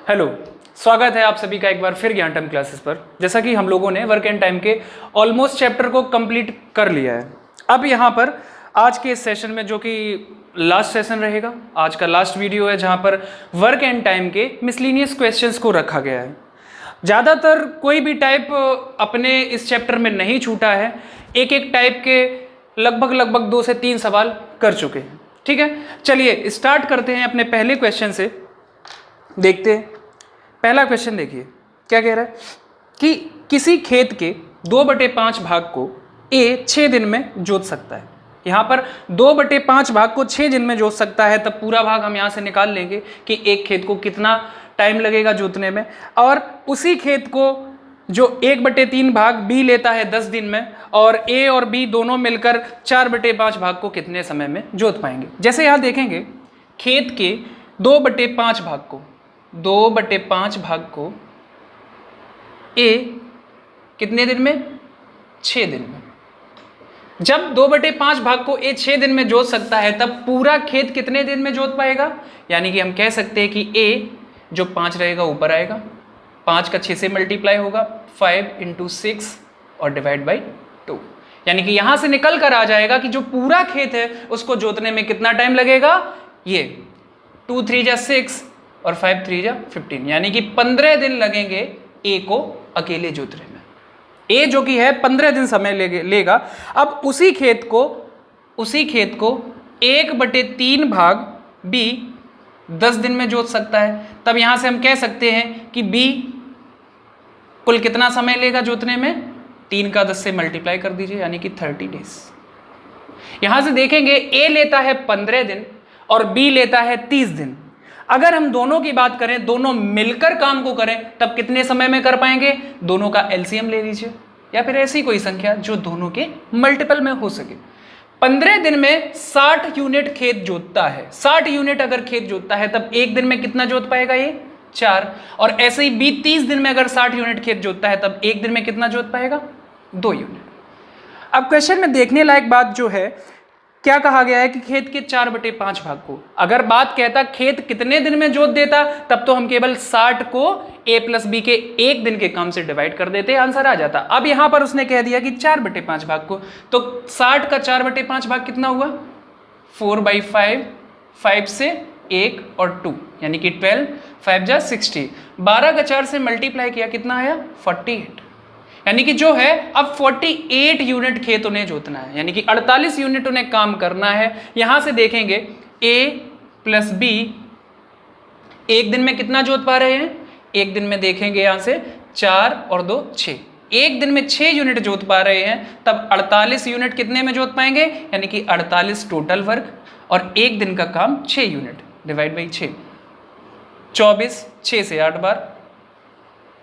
Hello, स्वागत है आप सभी का एक बार फिर ज्ञान टाइम क्लासेस पर। जैसा कि हम लोगों ने वर्क एंड टाइम के ऑलमोस्ट चैप्टर को कंप्लीट कर लिया है। अब यहाँ पर आज के इस सेशन में, जो कि लास्ट सेशन रहेगा, आज का लास्ट वीडियो है, जहाँ पर वर्क एंड टाइम के मिसलिनियस क्वेश्चंस को रखा गया है। ज़्यादातर कोई भी टाइप अपने इस चैप्टर में नहीं छूटा है। एक एक टाइप के लगभग 2 से 3 सवाल कर चुके हैं। ठीक है, चलिए स्टार्ट करते हैं अपने पहले क्वेश्चन से। देखते हैं पहला क्वेश्चन। देखिए क्या कह रहा है कि किसी खेत के 2/5 भाग को ए 6 दिन में जोत सकता है। यहाँ पर 2/5 भाग को 6 दिन में जोत सकता है, तब पूरा भाग हम यहाँ से निकाल लेंगे कि एक खेत को कितना टाइम लगेगा जोतने में। और उसी खेत को जो 1/3 भाग बी लेता है 10 दिन में, और ए और बी दोनों मिलकर 4/5 भाग को कितने समय में जोत पाएंगे। जैसे यहाँ देखेंगे, खेत के 2/5 भाग को ए कितने दिन में? 6 दिन में। जब 2/5 भाग को ए 6 दिन में जोत सकता है, तब पूरा खेत कितने दिन में जोत पाएगा? यानी कि हम कह सकते हैं कि ए जो 5 रहेगा ऊपर आएगा, 5 का 6 से मल्टीप्लाई होगा, 5 × 6 और डिवाइड बाई 2। यानी कि यहां से निकल कर आ जाएगा कि जो पूरा खेत है उसको जोतने में कितना टाइम लगेगा। ये 2 × 3 = 6 और 5 × 3 = 15, यानी कि 15 दिन लगेंगे ए को अकेले जोतने में। ए जो कि है 15 दिन समय लेगा। अब उसी खेत को 1/3 भाग बी 10 दिन में जोत सकता है। तब यहां से हम कह सकते हैं कि बी कुल कितना समय लेगा जोतने में? 3 का 10 से मल्टीप्लाई कर दीजिए, यानी कि 30 डेज। यहां से देखेंगे ए लेता है 15 दिन और बी लेता है 30 दिन। अगर हम दोनों की बात करें, दोनों मिलकर काम को करें, तब कितने समय में कर पाएंगे? दोनों का एलसीएम ले लीजिए, या फिर ऐसी कोई संख्या जो दोनों के मल्टीपल में हो सके। 15 दिन में 60 यूनिट खेत जोतता है। 60 यूनिट अगर खेत जोतता है, तब एक दिन में कितना जोत पाएगा? ये 4। और ऐसे ही बी 30 दिन में अगर 60 यूनिट खेत जोतता है, तब एक दिन में कितना जोत पाएगा? 2 यूनिट। अब क्वेश्चन में देखने लायक बात जो है, क्या कहा गया है कि खेत के 4/5 भाग को, अगर बात कहता खेत कितने दिन में जोत देता, तब तो हम केवल 60 को a + b के एक दिन के काम से डिवाइड कर देते, आंसर आ जाता। अब यहां पर उसने कह दिया कि 4/5 भाग को, तो 60 का 4/5 भाग कितना हुआ? 4/5, 5 से 1 और 2, यानी कि 12, 5 = 60। 12 का 4 से मल्टीप्लाई किया, कितना आया? 48। यानी कि जो है अब 48 यूनिट खेत उन्हें जोतना है, यानी कि 48 यूनिट उन्हें काम करना है। यहां से देखेंगे A + B एक दिन में कितना जोत पा रहे हैं? एक दिन में देखेंगे यहां से 4 और 2 6, एक दिन में 6 यूनिट जोत पा रहे हैं। तब 48 यूनिट कितने में जोत पाएंगे? यानी कि 48 टोटल वर्क, और एक दिन का काम 6 यूनिट, डिवाइड बाई 6, 24, 6 से 8 बार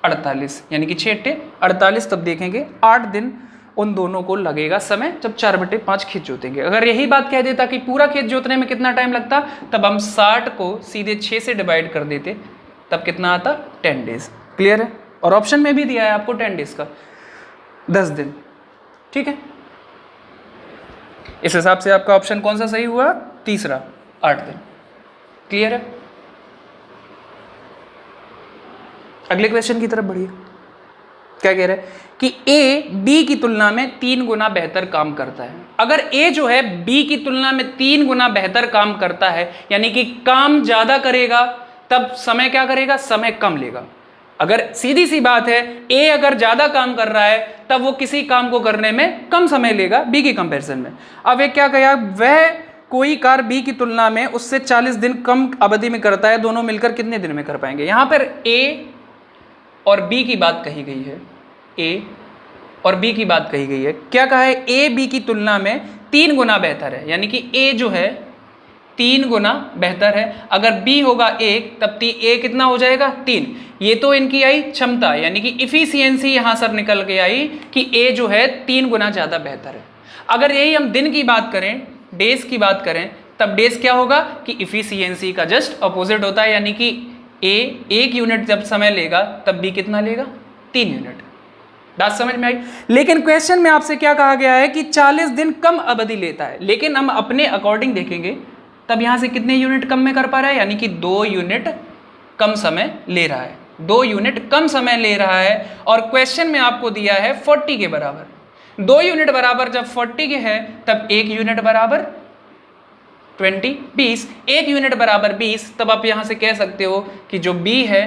48, यानी कि 6 × 48। तब देखेंगे 8 दिन उन दोनों को लगेगा समय, जब 4/5 खेत जोतेंगे। अगर यही बात कह देता कि पूरा खेत जोतने में कितना टाइम लगता, तब हम 60 को सीधे 6 से डिवाइड कर देते, तब कितना आता? 10 डेज। क्लियर है? और ऑप्शन में भी दिया है आपको 10 डेज का, 10 दिन। ठीक है, इस हिसाब से आपका ऑप्शन कौन सा सही हुआ? तीसरा, 8 दिन। क्लियर है? अगले क्वेश्चन की तरफ बढ़िए। क्या कह रहा है कि ए बी की तुलना में 3 गुना बेहतर काम करता है। अगर ए जो है बी की तुलना में 3 गुना बेहतर काम करता है, यानी कि काम ज्यादा करेगा, तब समय क्या करेगा? समय कम लेगा। अगर सीधी सी बात है, ए अगर ज्यादा काम कर रहा है, तब वो किसी काम को करने में कम समय लेगा बी की कंपैरिजन में। अब एक क्या कहा, वह कोई कार्य बी की तुलना में उससे 40 दिन कम अवधि में करता है, दोनों मिलकर कितने दिन में कर पाएंगे? यहां पर ए और बी की बात कही गई है, ए और बी की बात कही गई है। क्या कहा है? ए बी की तुलना में 3 गुना बेहतर है, यानी कि ए जो है 3 गुना बेहतर है। अगर बी होगा 1, तब ए कितना हो जाएगा? 3। ये तो इनकी आई क्षमता, यानी कि इफिशियंसी यहां सर निकल के आई कि ए जो है 3 गुना ज्यादा बेहतर है। अगर यही हम दिन की बात करें, डेज की बात करें, तब डेज क्या होगा कि इफिशियंसी का जस्ट अपोजिट होता है, यानी कि ए 1 यूनिट जब समय लेगा, तब बी कितना लेगा? 3 यूनिट। बात समझ में आई? लेकिन क्वेश्चन में आपसे क्या कहा गया है कि 40 दिन कम अवधि लेता है, लेकिन हम अपने अकॉर्डिंग देखेंगे, तब यहां से कितने यूनिट कम में कर पा रहा है? यानी कि 2 यूनिट कम समय ले रहा है, 2 यूनिट कम समय ले रहा है। और क्वेश्चन में आपको दिया है 40 के बराबर। 2 यूनिट बराबर जब 40 के है तब 1 यूनिट बराबर 20 1 यूनिट बराबर 20। तब आप यहाँ से कह सकते हो कि जो B है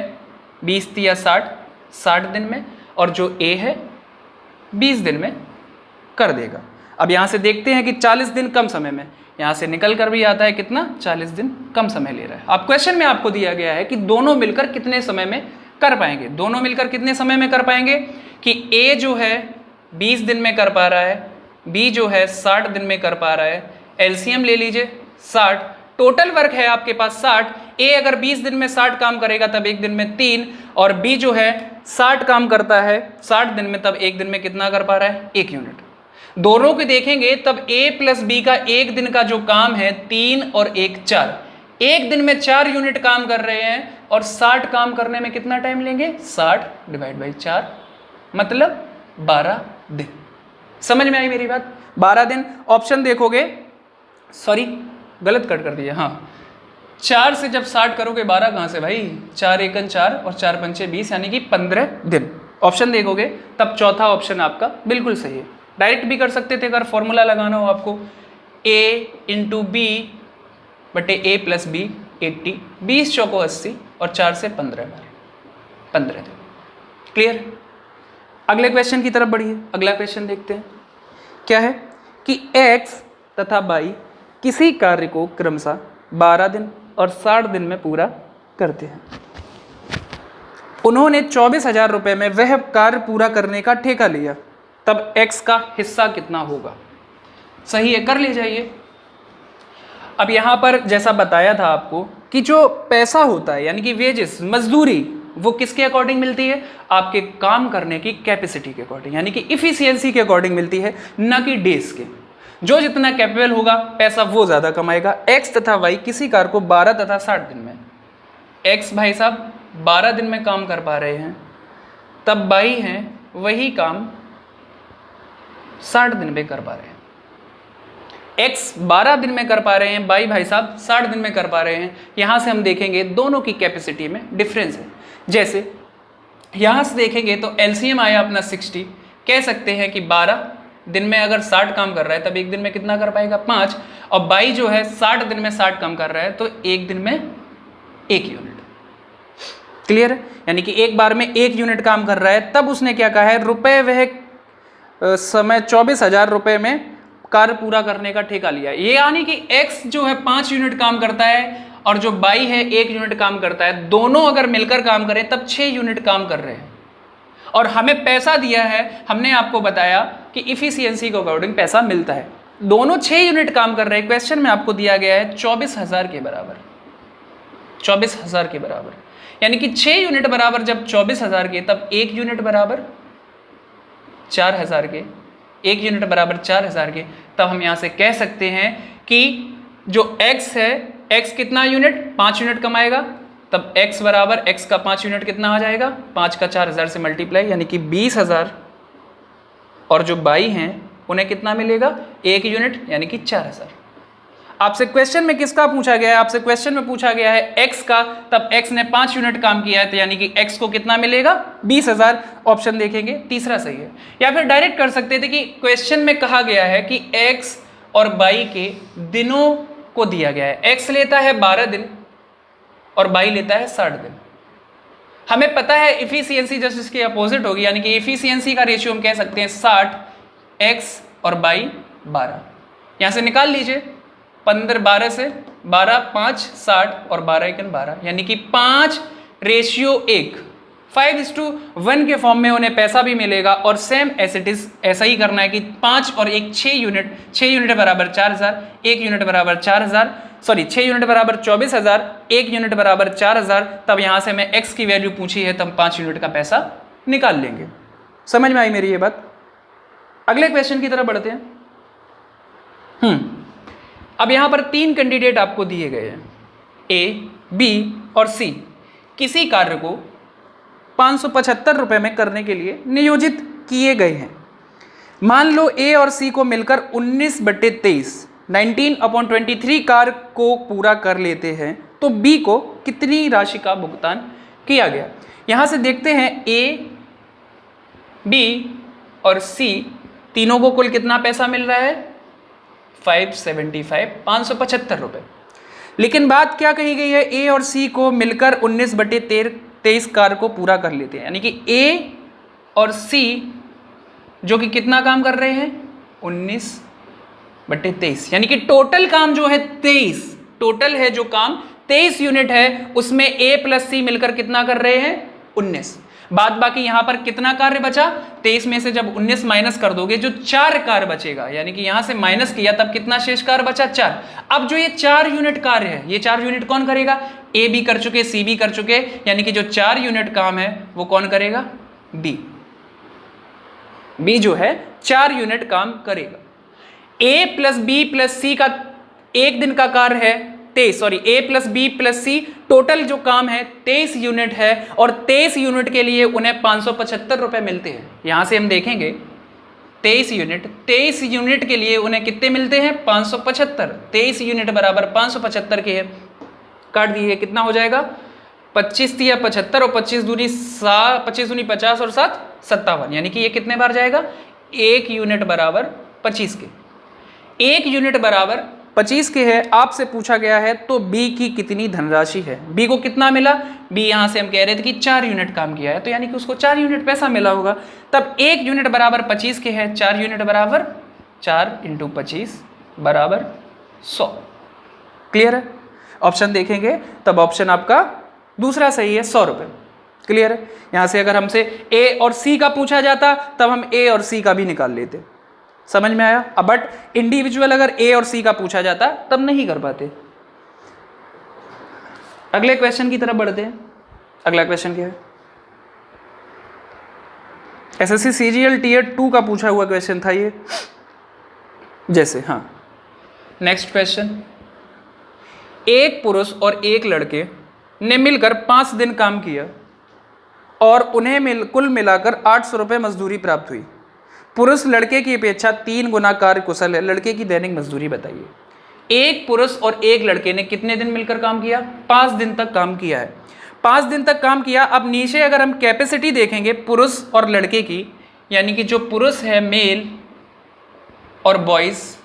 20 या 60 दिन में, और जो A है 20 दिन में कर देगा। अब यहाँ से देखते हैं कि 40 दिन कम समय में, यहाँ से निकल कर भी आता है कितना, 40 दिन कम समय ले रहा है। अब क्वेश्चन में आपको दिया गया है कि दोनों मिलकर कितने समय में कर पाएंगे। दोनों मिलकर कितने समय में कर पाएंगे कि A जो है 20 दिन में कर पा रहा है, B जो है 60 दिन में कर पा रहा है। एलसीएम ले लीजिए 60, टोटल वर्क है आपके पास 60। A अगर 20 दिन में 60 काम करेगा तब 1 दिन में 3, और B जो है 60 काम करता है 60 दिन में, तब 1 दिन में कितना कर पा रहा है, 1 यूनिट। दोनों को देखेंगे तब A प्लस B का 1 दिन का जो काम है 3 और 1 4, 1 दिन में 4 यूनिट काम कर रहे हैं, और 60 काम करने में कितना टाइम लेंगे, 60 डिवाइड बाई 4 मतलब 12 दिन। समझ में आई मेरी बात, 12 दिन। ऑप्शन देखोगे, सॉरी गलत कट कर दिया, हाँ 4 से जब 60 करोगे 12 कहाँ से भाई, 4 एकन 4 और 4 पंचे 20 यानी कि 15 दिन। ऑप्शन देखोगे तब चौथा ऑप्शन आपका बिल्कुल सही है। डायरेक्ट भी कर सकते थे अगर फॉर्मूला लगाना हो आपको, A इंटू बी बटे A प्लस बी 80, 20 चौको 80 और 4 से 15 दिन। क्लियर। अगले क्वेश्चन की तरफ बढ़िए। अगला क्वेश्चन देखते हैं क्या है कि X तथा Y किसी कार्य को क्रमशः 12 दिन और 60 दिन में पूरा करते हैं। उन्होंने 24,000 रुपये में वह कार्य पूरा करने का ठेका लिया, तब X का हिस्सा कितना होगा। सही है, कर ले जाइए। अब यहाँ पर जैसा बताया था आपको कि जो पैसा होता है यानी कि वेजेस, मजदूरी, वो किसके अकॉर्डिंग मिलती है, आपके काम करने की कैपेसिटी के अकॉर्डिंग यानी कि इफिशियंसी के अकॉर्डिंग मिलती है, न कि डेज के। जो जितना कैपेबल होगा पैसा वो ज़्यादा कमाएगा। X तथा Y किसी कार्य को 12 तथा 60 दिन में, X भाई साहब 12 दिन में काम कर पा रहे हैं, तब Y हैं वही काम 60 दिन में कर पा रहे हैं। X 12 दिन में कर पा रहे हैं, Y भाई साहब 60 दिन में कर पा रहे हैं। यहाँ से हम देखेंगे दोनों की कैपेसिटी में डिफरेंस है। जैसे यहाँ से देखेंगे तो एलसीएम आया अपना 60, कह सकते हैं कि 12 दिन में अगर 60 काम कर रहा है तब 1 दिन में कितना कर पाएगा, 5। और Y जो है 60 दिन में 60 काम कर रहा है तो 1 दिन में 1 यूनिट। क्लियर है, यानी कि एक बार में 1 यूनिट काम कर रहा है। तब उसने क्या कहा है, रुपए वह समय 24,000 रुपये में कार्य पूरा करने का ठेका लिया। ये यानी कि X जो है 5 यूनिट काम करता है और जो Y है 1 यूनिट काम करता है, दोनों अगर मिलकर काम करें तब 6 यूनिट काम कर रहे हैं। और हमें पैसा दिया है, हमने आपको बताया कि इफिशियंसी के अकॉर्डिंग पैसा मिलता है। दोनों 6 यूनिट काम कर रहे हैं। क्वेश्चन में आपको दिया गया है 24,000 के बराबर, 24,000 के बराबर, यानी कि 6 यूनिट बराबर जब 24,000 के, तब 1 यूनिट बराबर 4,000 के, 1 यूनिट बराबर 4,000 के। तब हम यहाँ से कह सकते हैं कि जो X है, X कितना यूनिट, 5 यूनिट कमाएगा, तब X बराबर X का 5 यूनिट कितना आ जाएगा, 5 का 4,000 से मल्टीप्लाई यानी कि 20,000। और जो Y हैं उन्हें कितना मिलेगा, 1 यूनिट यानी कि 4,000। आपसे क्वेश्चन में किसका पूछा गया है, आपसे क्वेश्चन में पूछा गया है X का, तब X ने 5 यूनिट काम किया है तो यानी कि X को कितना मिलेगा, 20,000। ऑप्शन देखेंगे तीसरा सही है। या फिर डायरेक्ट कर सकते थे कि क्वेश्चन में कहा गया है कि X और Y के दिनों को दिया गया है। X लेता है 12 दिन और Y लेता है 60 दिन। हमें पता है इफिशियंसी जस्ट इसके अपोजिट होगी, यानी कि इफिशियंसी का रेशियो हम कह सकते हैं 60, X और Y 12। यहाँ से निकाल लीजिए 15, 12 से 12, 5, 60 और 12 एकन 12, यानी कि 5:1, 5:1 के फॉर्म में उन्हें पैसा भी मिलेगा। और सेम एज इट इज ऐसा ही करना है कि 5 और 1 6 यूनिट, 6 यूनिट बराबर 4,000, 1 यूनिट बराबर 4,000, सॉरी 6 यूनिट बराबर 24,000, 1 यूनिट बराबर 4,000। तब यहाँ से मैं X की वैल्यू पूछी है, तब 5 यूनिट का पैसा निकाल लेंगे। समझ में आई मेरी ये बात। अगले क्वेश्चन की तरफ बढ़ते हैं। अब यहाँ पर 3 कैंडिडेट आपको दिए गए हैं, A, B और C। किसी कार्य को 575 रुपये में करने के लिए नियोजित किए गए हैं। मान लो A और C को मिलकर 19/23, 19/23 कार्य को पूरा कर लेते हैं, तो B को कितनी राशि का भुगतान किया गया। यहाँ से देखते हैं ए, बी और सी तीनों को कुल कितना पैसा मिल रहा है 575 रुपये। लेकिन बात क्या कही गई है, ए और सी को मिलकर 19/23 कार्य को पूरा कर लेते हैं, यानी कि ए और सी जो कि कितना काम कर रहे हैं 19/23, यानी कि टोटल काम जो है 23, टोटल है जो काम 23 यूनिट है, उसमें ए प्लस सी मिलकर कितना कर रहे हैं 19। बाद बाकी यहां पर कितना कार्य बचा 23 में से जब 19 माइनस कर दोगे जो 4 कार्य बचेगा, यानी कि यहां से माइनस किया तब कितना शेष कार्य बचा 4। अब जो ये 4 यूनिट कार्य है, ये 4 यूनिट कौन करेगा, ए भी कर चुके, सी भी कर चुके, यानी कि जो 4 यूनिट काम है वो कौन करेगा बी। बी जो है 4 यूनिट काम करेगा। ए प्लस बी प्लस सी का एक दिन का कार्य है 23, सॉरी ए प्लस बी प्लस सी टोटल जो काम है 23 यूनिट है, और 23 यूनिट के लिए उन्हें 575 रुपए मिलते हैं। यहां से हम देखेंगे 23 यूनिट के लिए उन्हें कितने मिलते हैं 575। 23 यूनिट बराबर 575 के है, काट दिए कितना हो जाएगा 25 या 75 और 25 दूनी 50 और 7 57, यानी कि ये कितने बार जाएगा 1 यूनिट बराबर 25 के, 1 यूनिट बराबर 25 के है। आपसे पूछा गया है तो बी की कितनी धनराशि है, बी को कितना मिला, बी यहां से हम कह रहे थे कि 4 यूनिट काम किया है, तो यानी कि उसको 4 यूनिट पैसा मिला होगा, तब 1 यूनिट बराबर 25 के है, 4 यूनिट बराबर 4 × 25 बराबर 100। क्लियर है, ऑप्शन देखेंगे तब ऑप्शन आपका दूसरा सही है 100 रुपये। क्लियर है, यहां से अगर हमसे ए और सी का पूछा जाता तब हम ए और सी का भी निकाल लेते, समझ में आया। अब बट इंडिविजुअल अगर ए और सी का पूछा जाता तब नहीं कर पाते। अगले क्वेश्चन की तरफ बढ़ते हैं। अगला क्वेश्चन क्या है, एसएससी सीजीएल टीयर 2 का पूछा हुआ क्वेश्चन था ये, जैसे हाँ। नेक्स्ट क्वेश्चन, एक पुरुष और एक लड़के ने मिलकर 5 दिन काम किया और उन्हें कुल मिलाकर 800 रुपये मजदूरी प्राप्त हुई। पुरुष लड़के की अपेक्षा 3 गुना कार्य कुशल है, लड़के की दैनिक मजदूरी बताइए। एक पुरुष और एक लड़के ने कितने दिन मिलकर काम किया 5 दिन तक काम किया है, 5 दिन तक काम किया। अब नीचे अगर हम कैपेसिटी देखेंगे पुरुष और लड़के की, यानी कि जो पुरुष है मेल और बॉयज,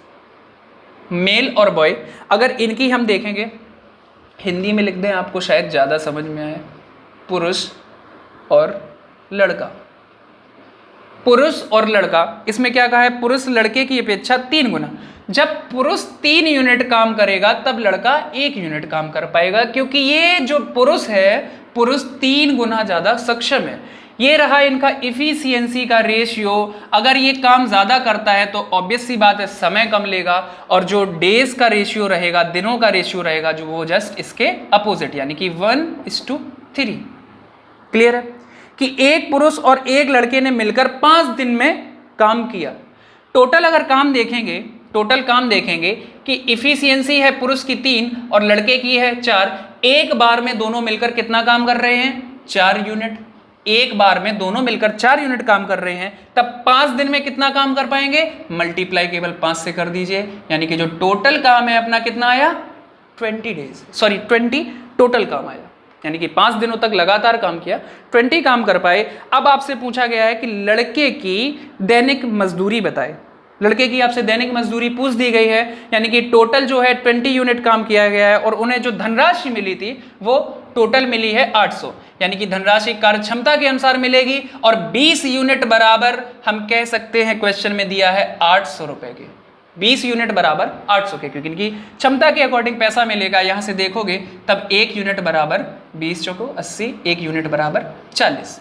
मेल और बॉय, अगर इनकी हम देखेंगे हिंदी में लिख दें आपको शायद ज़्यादा समझ में आए, पुरुष और लड़का, पुरुष और लड़का, इसमें क्या कहा है पुरुष लड़के की अपेक्षा 3 गुना। जब पुरुष 3 यूनिट काम करेगा तब लड़का 1 यूनिट काम कर पाएगा, क्योंकि ये जो पुरुष है पुरुष 3 गुना ज़्यादा सक्षम है। ये रहा इनका इफिशियंसी का रेशियो। अगर ये काम ज़्यादा करता है तो ऑब्वियस सी बात है समय कम लेगा, और जो डेज का रेशियो रहेगा, दिनों का रेशियो रहेगा, जो वो जस्ट इसके अपोजिट, यानी कि 1:3। क्लियर है कि एक पुरुष और एक लड़के ने मिलकर 5 दिन में काम किया। टोटल अगर काम देखेंगे, टोटल काम देखेंगे कि इफिशियंसी है पुरुष की 3 और लड़के की है 4। एक बार में दोनों मिलकर कितना काम कर रहे हैं 4 यूनिट। एक बार में दोनों मिलकर 4 यूनिट काम कर रहे हैं, तब 5 दिन में कितना काम कर पाएंगे, मल्टीप्लाई केवल 5 से कर दीजिए, यानी कि जो टोटल काम है अपना कितना आया 20 टोटल काम आया, यानी कि 5 दिनों तक लगातार काम किया, 20 काम कर पाए। अब आपसे पूछा गया है कि लड़के की दैनिक मजदूरी बताए। लड़के की आपसे दैनिक मजदूरी पूछ दी गई है, यानी कि टोटल जो है 20 यूनिट काम किया गया है, और उन्हें जो धनराशि मिली थी वो टोटल मिली है 800, यानी कि धनराशि कार्य क्षमता के अनुसार मिलेगी। और 20 यूनिट बराबर हम कह सकते हैं क्वेश्चन में दिया है 800 रुपए के, 20 यूनिट बराबर 800 के, क्योंकि इनकी क्षमता के अकॉर्डिंग पैसा मिलेगा। यहां से देखोगे तब 1 यूनिट बराबर 20 चौको 80, 1 यूनिट बराबर 40,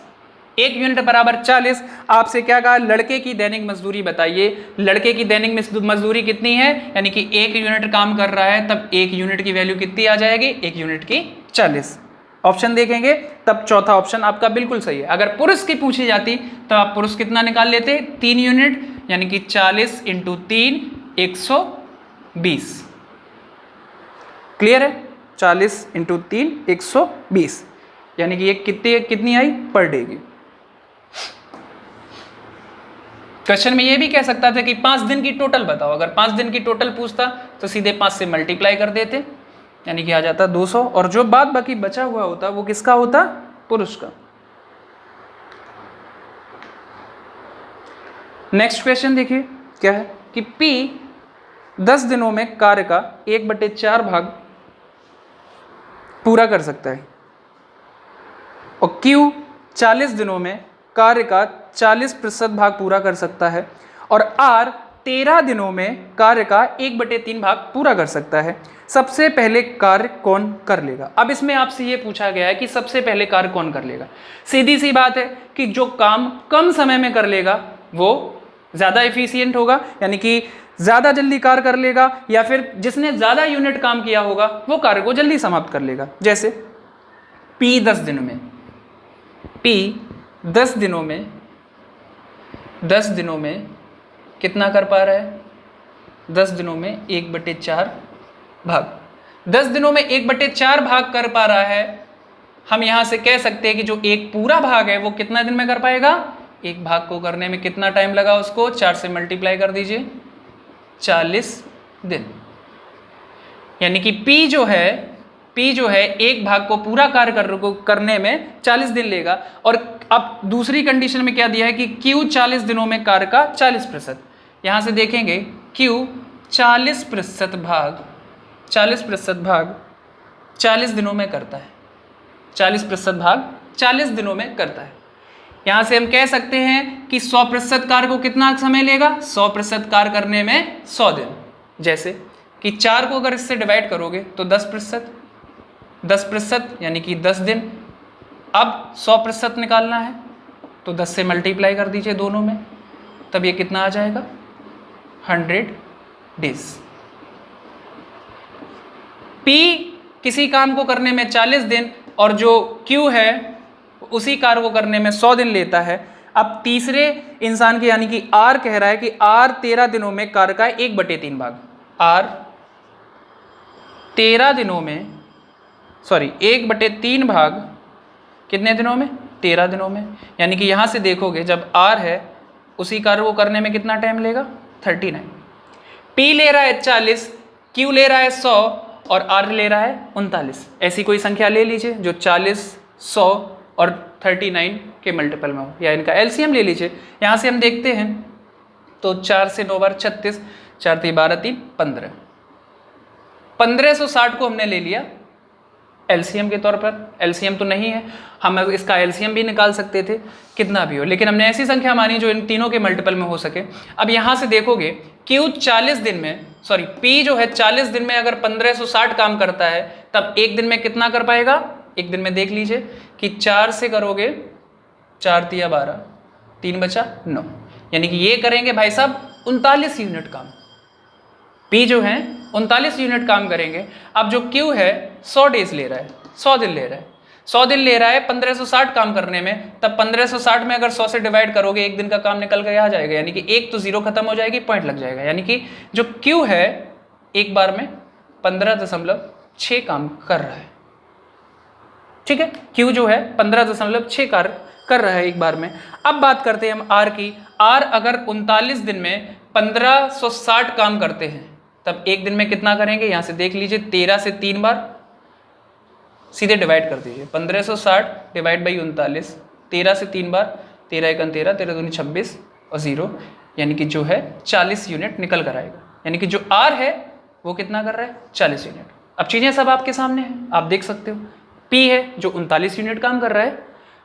1 यूनिट बराबर 40। आपसे क्या कहा, लड़के की दैनिक मजदूरी बताइए। लड़के की दैनिक मजदूरी कितनी है, यानी कि 1 यूनिट काम कर रहा है, तब 1 यूनिट की वैल्यू कितनी आ जाएगी, 1 यूनिट की 40। ऑप्शन देखेंगे तब चौथा ऑप्शन आपका बिल्कुल सही है। अगर पुरुष की पूछी जाती तो आप पुरुष कितना निकाल लेते, 3 यूनिट, यानी कि 40 × 3 120। क्लियर है, 40 × 3 120, यानी कि ये कितनी आई पर डे की। क्वेश्चन में ये भी कह सकता था कि 5 दिन की टोटल बताओ। अगर 5 दिन की टोटल पूछता तो सीधे 5 से मल्टीप्लाई कर देते, यानी कि आ जाता 200, और जो बाद बाकी बचा हुआ होता वो किसका होता? पुरुष का। नेक्स्ट क्वेश्चन देखिए क्या है कि P 10 दिनों में कार्य का 1/4 भाग पूरा कर सकता है और Q 40 दिनों में कार्य का 40% भाग पूरा कर सकता है और R 13 दिनों में कार्य का 1/3 भाग पूरा कर सकता है। सबसे पहले कार्य कौन कर लेगा? अब इसमें आपसे ये पूछा गया है कि सबसे पहले कार्य कौन कर लेगा। सीधी सी बात है कि जो काम कम समय में कर लेगा वो ज़्यादा एफिशिएंट होगा, यानी कि ज़्यादा जल्दी कार्य कर लेगा, या फिर जिसने ज़्यादा यूनिट काम किया होगा वो कार्य को जल्दी समाप्त कर लेगा। जैसे P 10 दिनों में, P 10 दिनों में कितना कर पा रहा है? 10 दिनों में 1/4 भाग। 10 दिनों में 1/4 भाग कर पा रहा है। हम यहाँ से कह सकते हैं कि जो एक पूरा भाग है वो कितना दिन में कर पाएगा? एक भाग को करने में कितना टाइम लगा उसको? 4 से मल्टीप्लाई कर दीजिए, 40 दिन। यानी कि P जो है एक भाग को पूरा कार्य करने में 40 दिन लेगा। और अब दूसरी कंडीशन में क्या दिया है कि Q 40 दिनों में कार्य का 40%। यहाँ से देखेंगे Q 40% भाग 40 दिनों में करता है। 40% भाग 40 दिनों में करता है। यहाँ से हम कह सकते हैं कि 100% कार्य को कितना समय लेगा? 100% कार्य करने में 100 दिन। जैसे कि 4 को अगर इससे डिवाइड करोगे तो 10% यानी कि 10 दिन। अब 100% निकालना है तो 10 से मल्टीप्लाई कर दीजिए दोनों में, तब ये कितना आ जाएगा? 100 डेज। P किसी काम को करने में 40 दिन और जो Q है उसी कार्य को करने में 100 दिन लेता है। अब तीसरे इंसान के यानी कि R कह रहा है कि R 13 दिनों में कार्य का 1/3 भाग, R 13 दिनों में 1/3 भाग कितने दिनों में? 13 दिनों में। यानी कि यहाँ से देखोगे जब R है उसी कार्य को करने में कितना टाइम लेगा? 39। P ले रहा है 40, Q ले रहा है 100 और R ले रहा है 39। ऐसी कोई संख्या ले लीजिए जो 40, 100 और 39 के मल्टीपल में हो, या इनका एलसीएम ले लीजिए। यहाँ से हम देखते हैं तो 4 से 9 बार 36, 4 3 12 3 15, 1560 को हमने ले लिया एलसीएम के तौर पर। एलसीएम तो नहीं है, हम इसका एलसीएम भी निकाल सकते थे कितना भी हो, लेकिन हमने ऐसी संख्या मानी जो इन तीनों के मल्टीपल में हो सके। अब यहाँ से देखोगे Q 40 दिन में P जो है 40 दिन में अगर 1560 काम करता है तब एक दिन में कितना कर पाएगा? एक दिन में देख लीजिए कि 4 से करोगे 4 3 12, 3 बचा 9, यानी कि ये करेंगे भाई साहब 39 यूनिट काम। P जो है 39 यूनिट काम करेंगे। अब जो Q है 100 डेज ले रहा है, 100 दिन ले रहा है, 100 दिन ले रहा है 1560 काम करने में। तब 1560 में अगर 100 से डिवाइड करोगे एक दिन का काम निकल के आ जाएगा, यानी कि एक तो जीरो खत्म हो जाएगी, पॉइंट लग जाएगा। यानी कि जो Q है एक बार में 15.6 काम कर रहा है। ठीक है, Q जो है 15.6 कार्य कर रहा है एक बार में। अब बात करते हैं हम R की। R अगर 39 दिन में 1560 काम करते हैं तब एक दिन में कितना करेंगे? यहाँ से देख लीजिए 13 से 3 बार सीधे डिवाइड कर दीजिए, 1560 डिवाइड बाई 39, 13 से 3 बार, 13 1 13, 13 दूनी 26 और 0, यानी कि जो है 40 यूनिट निकल कर आएगा। यानी कि जो R है वो कितना कर रहा है? 40 यूनिट। अब चीज़ें सब आपके सामने हैं, आप देख सकते हो। P है जो 39 यूनिट काम कर रहा है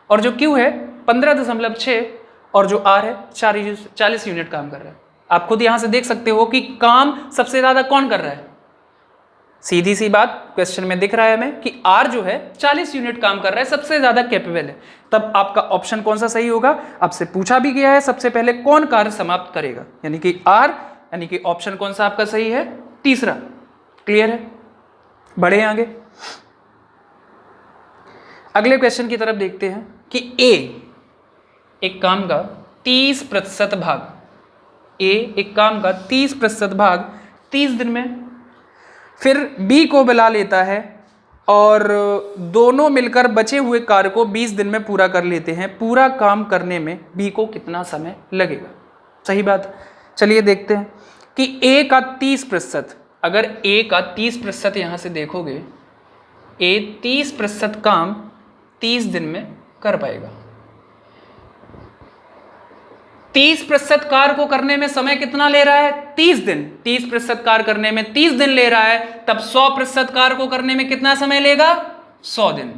और जो Q है 15.6 और जो R है 40 यूनिट काम कर रहा है। आप खुद यहाँ से देख सकते हो कि काम सबसे ज़्यादा कौन कर रहा है। सीधी सी बात क्वेश्चन में दिख रहा है हमें कि R जो है 40 यूनिट काम कर रहा है, सबसे ज़्यादा कैपेबल है। तब आपका ऑप्शन कौन सा सही होगा? आपसे पूछा भी गया है सबसे पहले कौन कार्य समाप्त करेगा, यानी कि R, यानी कि ऑप्शन कौन सा आपका सही है? तीसरा। क्लियर है? बढ़े आगे, अगले क्वेश्चन की तरफ देखते हैं कि A एक काम का 30% भाग, A एक काम का 30% भाग 30 दिन में, फिर B को बुला लेता है और दोनों मिलकर बचे हुए कार्य को 20 दिन में पूरा कर लेते हैं। पूरा काम करने में B को कितना समय लगेगा? सही बात। चलिए देखते हैं कि A का 30%, अगर ए का 30% यहाँ से देखोगे, ए 30% काम 30 दिन में कर पाएगा। 30% कार्य को करने में समय कितना ले रहा है? 30 दिन। 30% कार्य करने में 30 दिन ले रहा है, तब 100% कार्य को करने में कितना समय लेगा? 100 दिन।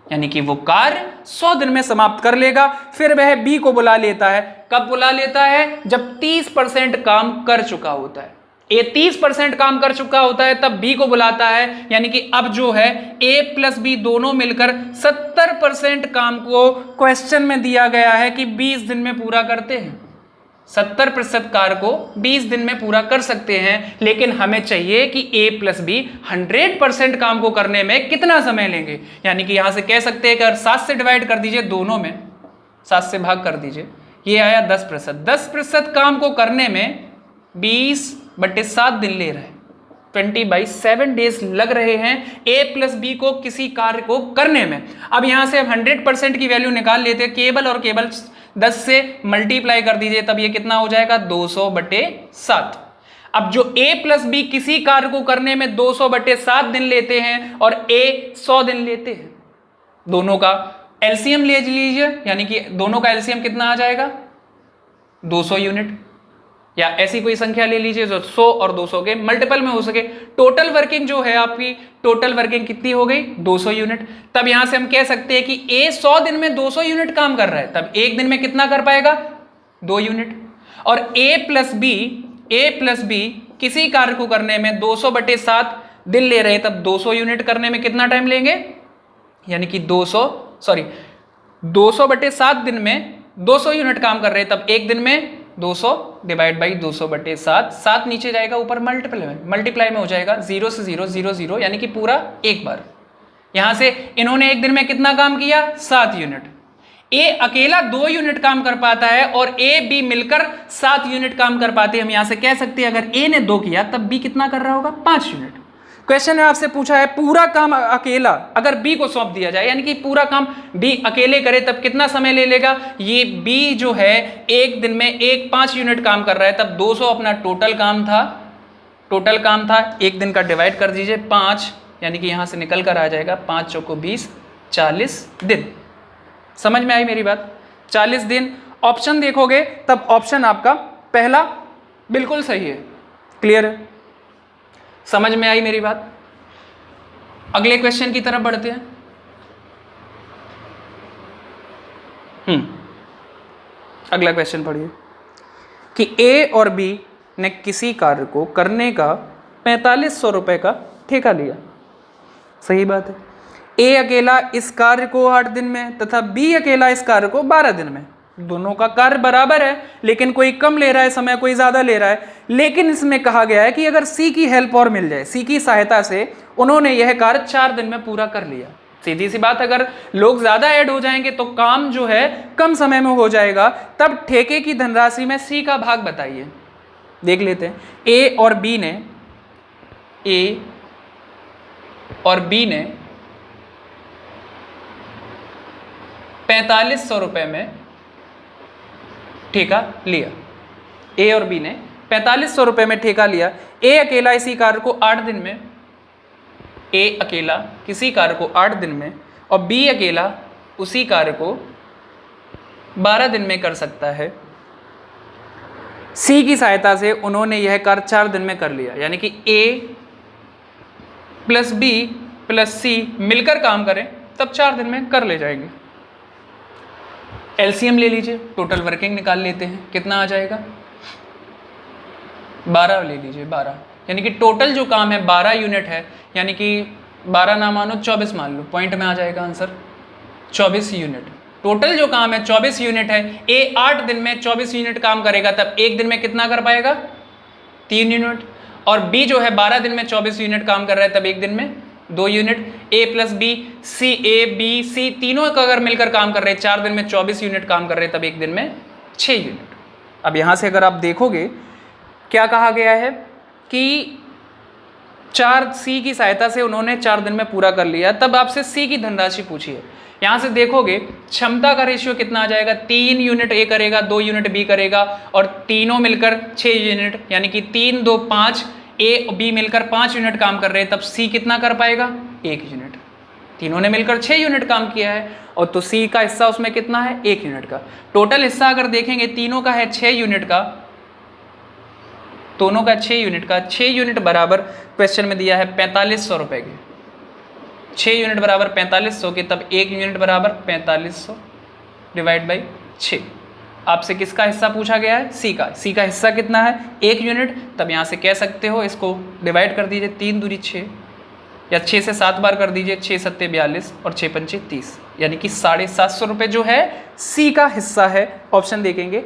यानी कि वो कार्य 100 दिन में समाप्त कर लेगा। फिर वह बी को बुला लेता है। कब बुला लेता है? जब 30% काम कर चुका होता है। ए 30% काम कर चुका होता है तब बी को बुलाता है। यानी कि अब जो है ए प्लस बी दोनों मिलकर 70% काम को क्वेश्चन में दिया गया है कि 20 दिन में पूरा करते हैं। 70% कार्य को 20 दिन में पूरा कर सकते हैं, लेकिन हमें चाहिए कि ए प्लस बी 100% काम को करने में कितना समय लेंगे। यानी कि यहां से कह सकते हैं कि अगर 7 से डिवाइड कर दीजिए, दोनों में 7 से भाग कर दीजिए, ये आया 10%। 10% काम को करने में 20/7 दिन ले रहे हैं, 20/7 डेज लग रहे हैं ए प्लस बी को किसी कार्य को करने में। अब यहां से अब 100% की वैल्यू निकाल लेते हैं, केवल और केवल 10 से मल्टीप्लाई कर दीजिए, तब ये कितना हो जाएगा? 200/7। अब जो ए प्लस बी किसी कार्य को करने में 200/7 दिन लेते हैं और ए 100 दिन लेते हैं, दोनों का एलसीएम ले लीजिए। यानी कि दोनों का एलसीएम कितना आ जाएगा? 200 यूनिट, या ऐसी कोई संख्या ले लीजिए जो 100 और 200 के मल्टीपल में हो सके। टोटल वर्किंग जो है आपकी, टोटल वर्किंग कितनी हो गई? 200 यूनिट। तब यहां से हम कह सकते हैं कि ए 100 दिन में 200 यूनिट काम कर रहा है, तब एक दिन में कितना कर पाएगा? 2 यूनिट। और ए प्लस बी किसी कार्य को करने में 200/7 दिन ले रहे हैं, तब 200 यूनिट करने में कितना टाइम लेंगे? यानी कि 200/7 दिन में 200 यूनिट काम कर रहे हैं, तब एक दिन में 200 डिवाइड बाई 200/7, 7 नीचे जाएगा, ऊपर मल्टीप्लाई में हो जाएगा, 0 से 0 0 0, यानी कि पूरा एक बार। यहां से इन्होंने एक दिन में कितना काम किया? 7 यूनिट। ए अकेला 2 यूनिट काम कर पाता है और ए बी मिलकर 7 यूनिट काम कर पाते हैं। हम यहां से कह सकते हैं अगर ए ने 2 किया तब बी कितना कर रहा होगा? 5 यूनिट। क्वेश्चन में आपसे पूछा है पूरा काम अकेला अगर बी को सौंप दिया जाए, यानी कि पूरा काम बी अकेले करे, तब कितना समय ले लेगा? ये बी जो है एक दिन में 5 यूनिट काम कर रहा है, तब 200 अपना टोटल काम था। एक दिन का डिवाइड कर दीजिए 5, यानी कि यहां से निकल कर आ जाएगा 5 चौको 20, 40 दिन। समझ में आई मेरी बात? 40 दिन। ऑप्शन देखोगे तब ऑप्शन आपका पहला बिल्कुल सही है। क्लियर है? समझ में आई मेरी बात? अगले क्वेश्चन की तरफ बढ़ते हैं। अगला क्वेश्चन पढ़िए कि ए और बी ने किसी कार्य को करने का 4500 रुपए का ठेका लिया। सही बात है। ए अकेला इस कार्य को 8 दिन में तथा बी अकेला इस कार्य को 12 दिन में। दोनों का कार्य बराबर है, लेकिन कोई कम ले रहा है समय, कोई ज्यादा ले रहा है। लेकिन इसमें कहा गया है कि अगर सी की हेल्प और मिल जाए, सी की सहायता से उन्होंने यह कार्य 4 दिन में पूरा कर लिया। सीधी सी बात, अगर लोग ज्यादा ऐड हो जाएंगे तो काम जो है कम समय में हो जाएगा। तब ठेके की धनराशि में सी का भाग बताइए। देख लेते हैं। ए और बी ने 4500 रुपए में ठेका लिया। ए और बी ने 4500 रुपए में ठेका लिया। ए अकेला इसी कार्य को 8 दिन में, ए अकेला किसी कार्य को 8 दिन में और बी अकेला उसी कार्य को 12 दिन में कर सकता है। सी की सहायता से उन्होंने यह कार्य 4 दिन में कर लिया। यानी कि ए प्लस बी प्लस सी मिलकर काम करें तब 4 दिन में कर ले जाएंगे। एलसीएम ले लीजिए, टोटल वर्किंग निकाल लेते हैं, कितना आ जाएगा? 12 ले लीजिए, 12, यानी कि टोटल जो काम है 12 यूनिट है। यानी कि 12 ना मानो 24 मान लो, पॉइंट में आ जाएगा आंसर 24 यूनिट। टोटल जो काम है 24 यूनिट है। ए 8 दिन में 24 यूनिट काम करेगा, तब एक दिन में कितना कर पाएगा? 3 यूनिट। और बी जो है 12 दिन में 24 यूनिट काम कर रहा है, तब एक दिन में 2 unit. A plus B, C, A B C तीनों का अगर मिलकर काम कर रहे हैं 4 दिन में 24 यूनिट काम कर रहे हैं, तब एक दिन में 6 यूनिट। अब यहां से अगर आप देखोगे क्या कहा गया है कि 4 सी की सहायता से उन्होंने 4 दिन में पूरा कर लिया। तब आपसे सी की धनराशि पूछिए। यहां से देखोगे क्षमता का रेशियो कितना आ जाएगा? 3 यूनिट ए करेगा, 2 यूनिट बी करेगा और तीनों मिलकर 6 यूनिट, यानी कि 3 2 5, ए बी मिलकर 5 यूनिट काम कर रहे हैं, तब सी कितना कर पाएगा? 1 यूनिट। तीनों ने मिलकर 6 यूनिट काम किया है, और तो सी का हिस्सा उसमें कितना है? 1 यूनिट का। टोटल हिस्सा अगर देखेंगे तीनों का है 6 यूनिट का, दोनों का 6 यूनिट का। 6 यूनिट बराबर क्वेश्चन में दिया है 4500 रुपए के। 6 यूनिट बराबर 4500 के, तब 1 यूनिट बराबर 4500 डिवाइड बाई 6। आपसे किसका हिस्सा पूछा गया है? सी का। सी का हिस्सा कितना है? 1 यूनिट। तब यहाँ से कह सकते हो इसको डिवाइड कर दीजिए, 3 दूरी 6, या 6 से 7 बार कर दीजिए, 6 सत्ते 42 और 6 पंचे 30, यानी कि 750 रुपये जो है सी का हिस्सा है। ऑप्शन देखेंगे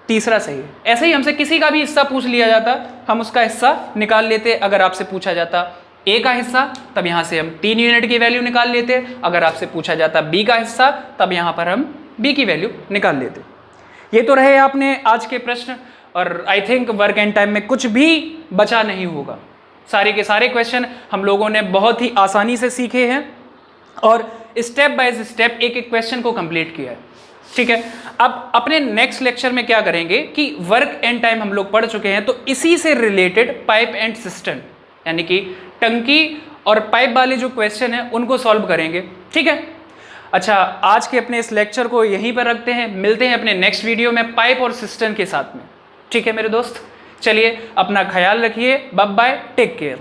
तीसरा सही है। ऐसे ही हमसे किसी का भी हिस्सा पूछ लिया जाता, हम उसका हिस्सा निकाल लेते। अगर आपसे पूछा जाता ए का हिस्सा, तब यहाँ से हम 3 यूनिट की वैल्यू निकाल लेते। अगर आपसे पूछा जाता बी का हिस्सा, तब यहाँ पर हम बी की वैल्यू निकाल लेते। ये तो रहे आपने आज के प्रश्न, और I think work and time में कुछ भी बचा नहीं होगा। सारे के सारे क्वेश्चन हम लोगों ने बहुत ही आसानी से सीखे हैं और स्टेप बाय स्टेप एक एक क्वेश्चन को कंप्लीट किया है। ठीक है, अब अपने नेक्स्ट लेक्चर में क्या करेंगे कि वर्क एंड टाइम हम लोग पढ़ चुके हैं, तो इसी से रिलेटेड पाइप एंड सिस्टम, यानी कि टंकी और पाइप वाले जो क्वेश्चन हैं उनको सॉल्व करेंगे। ठीक है, अच्छा, आज के अपने इस लेक्चर को यहीं पर रखते हैं। मिलते हैं अपने नेक्स्ट वीडियो में पाइप और सिस्टम के साथ में। ठीक है मेरे दोस्त, चलिए अपना ख्याल रखिए। Bye bye, take care.